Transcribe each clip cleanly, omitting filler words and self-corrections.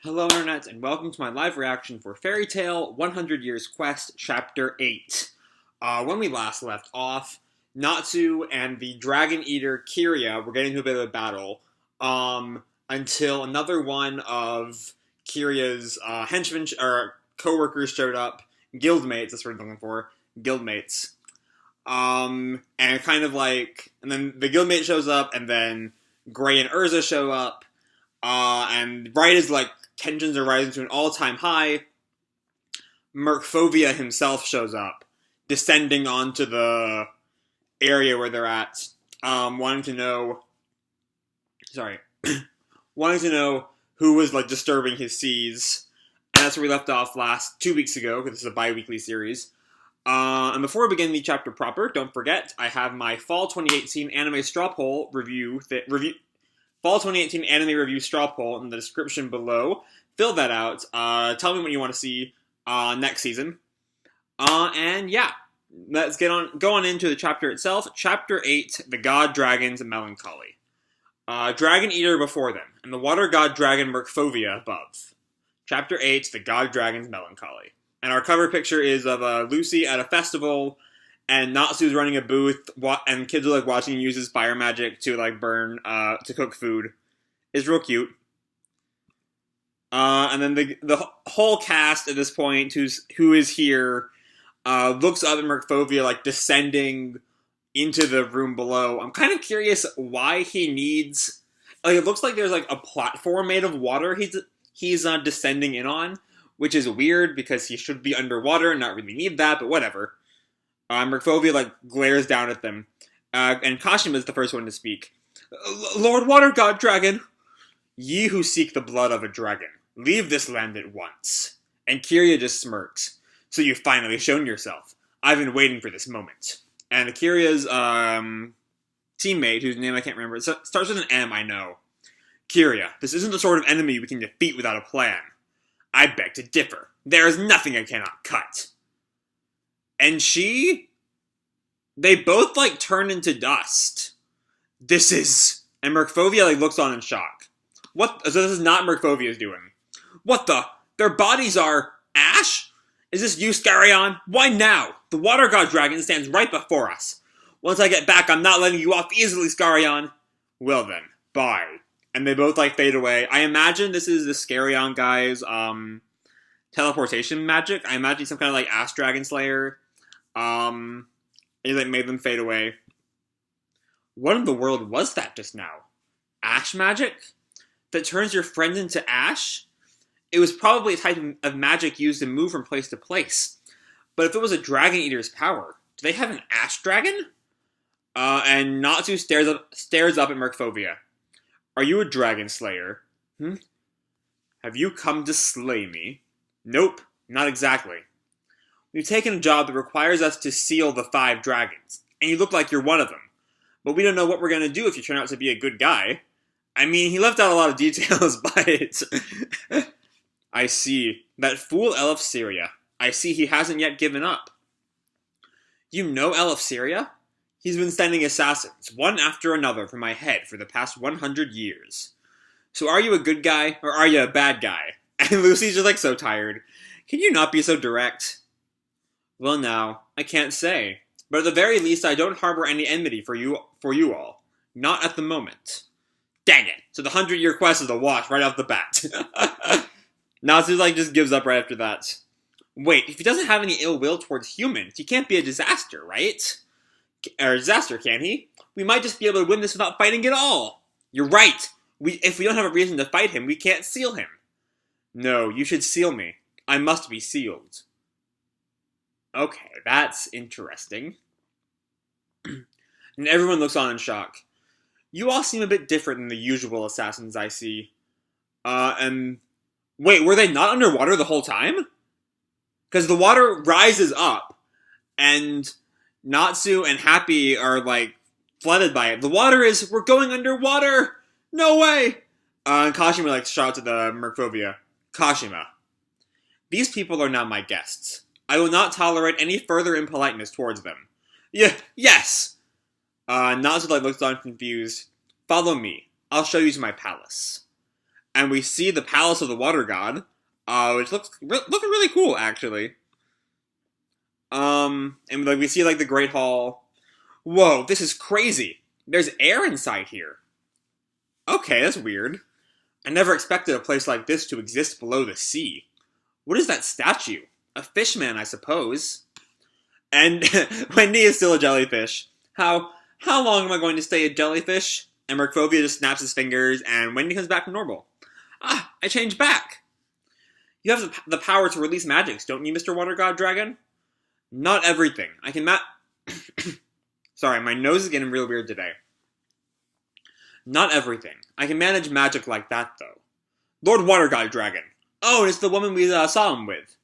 Hello Internet, and welcome to my live reaction for Fairy Tale 100 Years Quest, Chapter 8. When we last left off, Natsu and the Dragon Eater Kiria were getting into a bit of a battle, until another one of Kiria's henchmen, or co-workers showed up, guildmates, that's what we're looking for, guildmates. And then the guildmate shows up, and then Gray and Urza show up, and right as, tensions are rising to an all-time high, Mercfovia himself shows up, descending onto the area where they're at, wanting to know who was, disturbing his seas. And that's where we left off 2 weeks ago, because this is a bi-weekly series. And before we begin the chapter proper, don't forget, I have my Fall 2018 Anime Straw Poll Fall 2018 Anime Review Straw Poll in the description below. Fill that out. Tell me what you want to see next season. And yeah, let's go on into the chapter itself. Chapter 8, The God Dragon's Melancholy. Dragon Eater before them, and the Water God Dragon Mercfovia above. Chapter 8, The God Dragon's Melancholy. And our cover picture is of Lucy at a festival, and Natsu's running a booth, and kids are watching him use his fire magic to to cook food. It's real cute. And then the whole cast at this point, who is here, looks up at Mercfovia descending into the room below. I'm kind of curious why he needs. It looks like there's a platform made of water he's descending in on, which is weird because he should be underwater and not really need that, but whatever. Mercfovia, glares down at them. And Kashima is the first one to speak. Lord Water God Dragon! Ye who seek the blood of a dragon, leave this land at once. And Kiria just smirks. So you've finally shown yourself. I've been waiting for this moment. And Kiria's, teammate, whose name I can't remember, starts with an M, I know. Kiria, this isn't the sort of enemy we can defeat without a plan. I beg to differ. There is nothing I cannot cut. And they both, turn into dust. This is... And Mercfovia, looks on in shock. What? So this is not Mercfovia's doing. What the? Their bodies are ash? Is this you, Scarion? Why now? The Water God Dragon stands right before us. Once I get back, I'm not letting you off easily, Scarion. Well then, bye. And they both, fade away. I imagine this is the Scarion guy's, teleportation magic. I imagine he's some kind of, Ash Dragon Slayer. He made them fade away. What in the world was that just now? Ash magic? That turns your friend into ash? It was probably a type of magic used to move from place to place. But if it was a Dragon Eater's power, do they have an Ash Dragon? And Natsu stares up at Mercfovia. Are you a Dragon Slayer? Have you come to slay me? Nope, not exactly. We've taken a job that requires us to seal the 5 dragons, and you look like you're one of them. But we don't know what we're going to do if you turn out to be a good guy. I mean, he left out a lot of details, but... I see. That fool Eleftheria. I see he hasn't yet given up. You know Eleftheria? He's been sending assassins, one after another, for my head for the past 100 years. So are you a good guy, or are you a bad guy? And Lucy's just so tired. Can you not be so direct? Well now, I can't say. But at the very least, I don't harbor any enmity for you all. Not at the moment. Dang it! So the 100-year quest is a wash right off the bat. Natsu, just gives up right after that. Wait, if he doesn't have any ill will towards humans, he can't be a disaster, right? Or a disaster, can he? We might just be able to win this without fighting at all. You're right! If we don't have a reason to fight him, we can't seal him. No, you should seal me. I must be sealed. Okay, that's interesting. And everyone looks on in shock. You all seem a bit different than the usual assassins I see. Wait, were they not underwater the whole time? Because the water rises up, and Natsu and Happy are, flooded by it. The water we're going underwater! No way! And Kashima, shouts at the Mercfovia. Kashima, these people are now my guests. I will not tolerate any further impoliteness towards them. Yes! Natsu looks on confused. Follow me. I'll show you to my palace. and we see the palace of the water god, which looking really cool actually. And like we see like the Great Hall. Whoa, this is crazy. There's air inside here. Okay, that's weird. I never expected a place like this to exist below the sea. What is that statue? A fishman, I suppose. And Wendy is still a jellyfish. How long am I going to stay a jellyfish? And Mercfovia just snaps his fingers, and Wendy comes back to normal. Ah, I changed back. You have the power to release magics, don't you, Mr. Water God Dragon? Not everything. I can Sorry, my nose is getting real weird today. Not everything. I can manage magic like that, though. Lord Water God Dragon. Oh, and it's the woman we saw him with.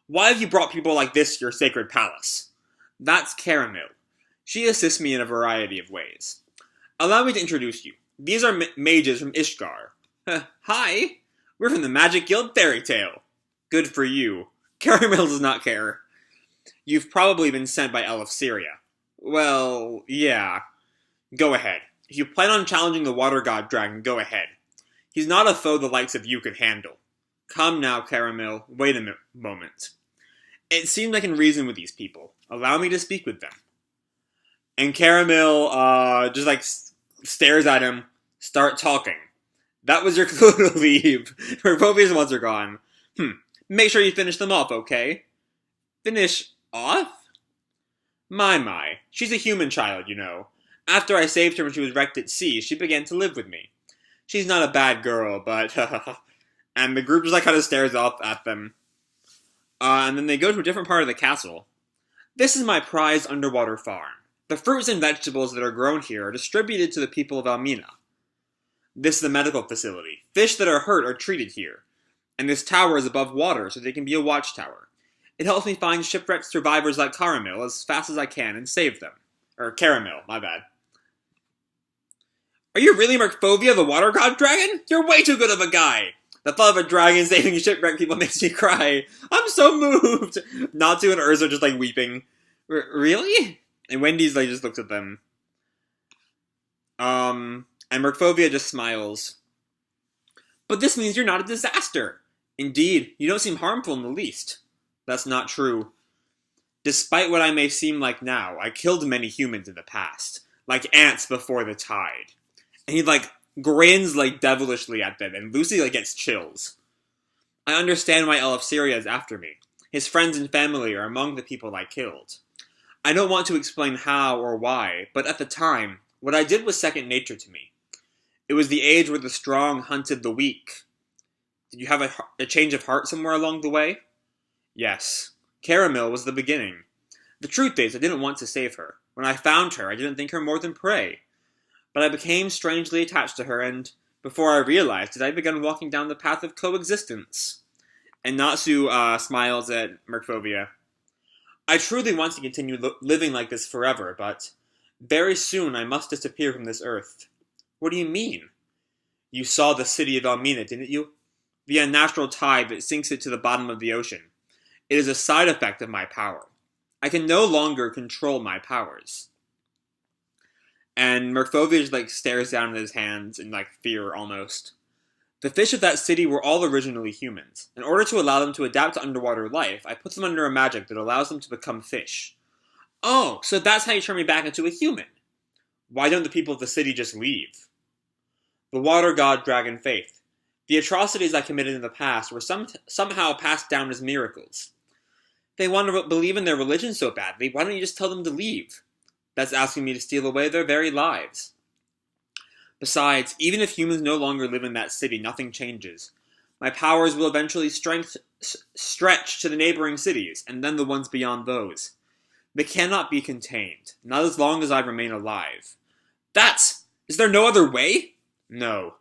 Why have you brought people like this to your sacred palace? That's Caramel. She assists me in a variety of ways. Allow me to introduce you. These are mages from Ishgar. Hi. We're from the Magic Guild Fairy Tale. Good for you. Caramel does not care. You've probably been sent by Syria. Well, yeah. Go ahead. If you plan on challenging the Water God Dragon, go ahead. He's not a foe the likes of you could handle. Come now, Caramel. Wait a moment. It seems I can reason with these people. Allow me to speak with them. And Caramel, just like stares at him, start talking. That was your clue to leave. Mercfovia's ones are gone. Make sure you finish them off, okay? Finish off? My. She's a human child, you know. After I saved her when she was wrecked at sea, she began to live with me. She's not a bad girl, but... And the group just like kind of stares off at them. And then they go to a different part of the castle. This is my prized underwater farm. The fruits and vegetables that are grown here are distributed to the people of Almina. This is the medical facility. Fish that are hurt are treated here. And this tower is above water, so they can be a watchtower. It helps me find shipwrecked survivors like Caramel as fast as I can and save them. Or Caramel, my bad. Are you really Mercfovia, the water god dragon? You're way too good of a guy! The thought of a dragon saving shipwrecked people makes me cry. I'm so moved! Natsu and Ursa just like weeping. Really? And Wendy's like just looks at them. And Mercfovia just smiles. But this means you're not a disaster. Indeed, you don't seem harmful in the least. That's not true. Despite what I may seem like now, I killed many humans in the past. Like ants before the tide. And he like grins like devilishly at them, and Lucy like gets chills. I understand why Syria is after me. His friends and family are among the people I killed. I don't want to explain how or why, but at the time, what I did was second nature to me. It was the age where the strong hunted the weak. Did you have a change of heart somewhere along the way? Yes. Caramel was the beginning. The truth is, I didn't want to save her. When I found her, I didn't think her more than prey. But I became strangely attached to her, and before I realized it, I began walking down the path of coexistence. And Natsu smiles at Mercfovia. I truly want to continue living like this forever, but very soon I must disappear from this earth. What do you mean? You saw the city of Almina, didn't you? The unnatural tide that sinks it to the bottom of the ocean. It is a side effect of my power. I can no longer control my powers. And Mercfovia just like stares down at his hands in like fear almost. The fish of that city were all originally humans. In order to allow them to adapt to underwater life, I put them under a magic that allows them to become fish. Oh, so that's how you turn me back into a human. Why don't the people of the city just leave? The water god dragon faith. The atrocities I committed in the past were somehow passed down as miracles. They want to believe in their religion so badly, why don't you just tell them to leave? That's asking me to steal away their very lives. Besides, even if humans no longer live in that city, nothing changes. My powers will eventually stretch to the neighboring cities, and then the ones beyond those. They cannot be contained, not as long as I remain alive. Is there no other way? No.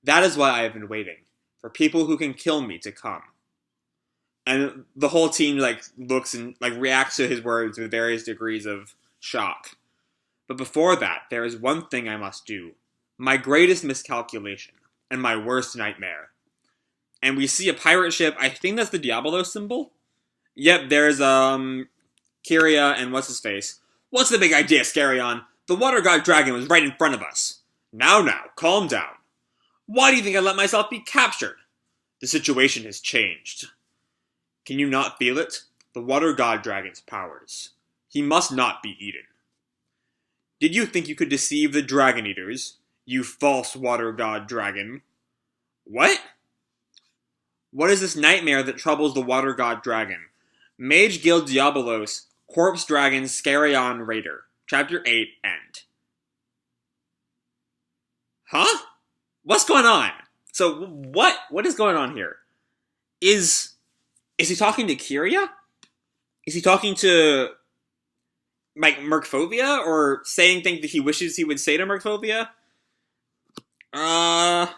That is why I have been waiting. For people who can kill me to come. And the whole team like looks and like reacts to his words with various degrees of shock. But before that, there is one thing I must do. My greatest miscalculation. And my worst nightmare. And we see a pirate ship. I think that's the Diablo symbol. Yep, there's Kyria and what's his face. What's the big idea, Scarion? The water god dragon was right in front of us. Now, calm down. Why do you think I let myself be captured? The situation has changed. Can you not feel it? The water god dragon's powers. He must not be eaten. Did you think you could deceive the dragon eaters, you false water god dragon? What? What is this nightmare that troubles the water god dragon? Mage Guild Diabolos, Corpse Dragon Scarion Raider. Chapter 8, end. Huh? What's going on? So, what is going on here? Is he talking to Kyria? Is he talking to, like, Mercfovia? Or saying things that he wishes he would say to Mercfovia? I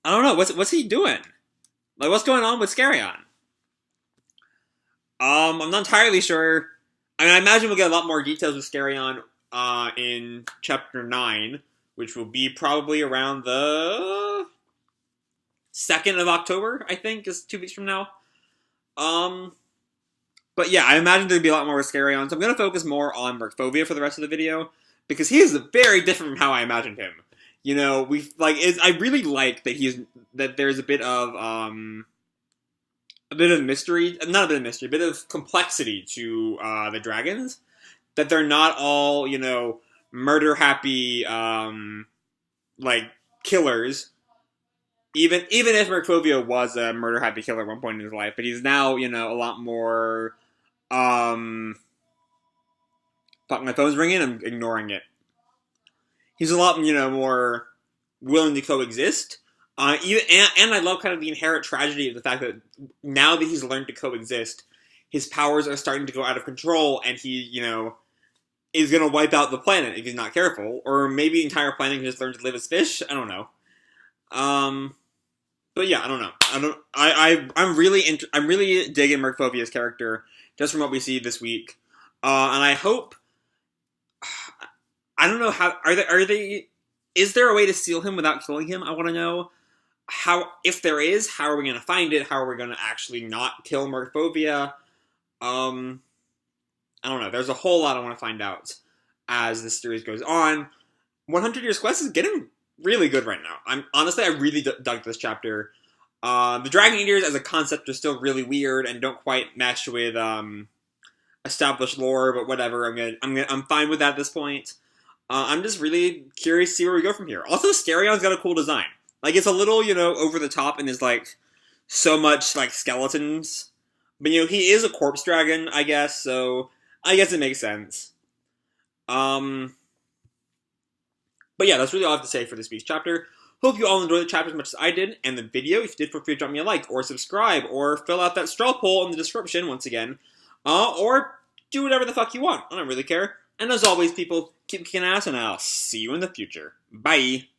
don't know. What's he doing? Like, what's going on with Scarion? I'm not entirely sure. I mean, I imagine we'll get a lot more details with Scarion in Chapter 9, which will be probably around the 2nd of October, I think, is 2 weeks from now. But yeah, I imagine there'd be a lot more with Scarion, so I'm going to focus more on Mercfovia for the rest of the video, because he is very different from how I imagined him. You know, I really like that there's a bit of mystery, not a bit of mystery, a bit of complexity to the dragons. That they're not all, you know, murder-happy, like, killers. Even if Mercfovia was a murder-happy killer at one point in his life, but he's now, you know, a lot more, fuck, my phone's ringing, I'm ignoring it. He's a lot, you know, more willing to coexist. And I love kind of the inherent tragedy of the fact that now that he's learned to coexist, his powers are starting to go out of control, and he, you know, is going to wipe out the planet if he's not careful. Or maybe the entire planet can just learn to live as fish. I don't know. But yeah, I don't know. I'm really digging Mercfovia's character just from what we see this week. And I hope, I don't know how, is there a way to steal him without killing him? I want to know how, if there is, how are we going to find it? How are we going to actually not kill Mercfovia? I don't know. There's a whole lot I want to find out as this series goes on. 100 Years Quest is getting really good right now. I really dug this chapter. The Dragon Eaters as a concept are still really weird and don't quite mesh with established lore, but whatever. I'm fine with that at this point. I'm just really curious to see where we go from here. Also, Scarion's got a cool design. Like, it's a little, you know, over the top and is like so much like skeletons. But, you know, he is a corpse dragon, I guess, so I guess it makes sense. But yeah, that's really all I have to say for this week's chapter. Hope you all enjoyed the chapter as much as I did, and the video. If you did, feel free to drop me a like, or subscribe, or fill out that straw poll in the description, once again. Or do whatever the fuck you want. I don't really care. And as always, people, keep kicking ass, and I'll see you in the future. Bye!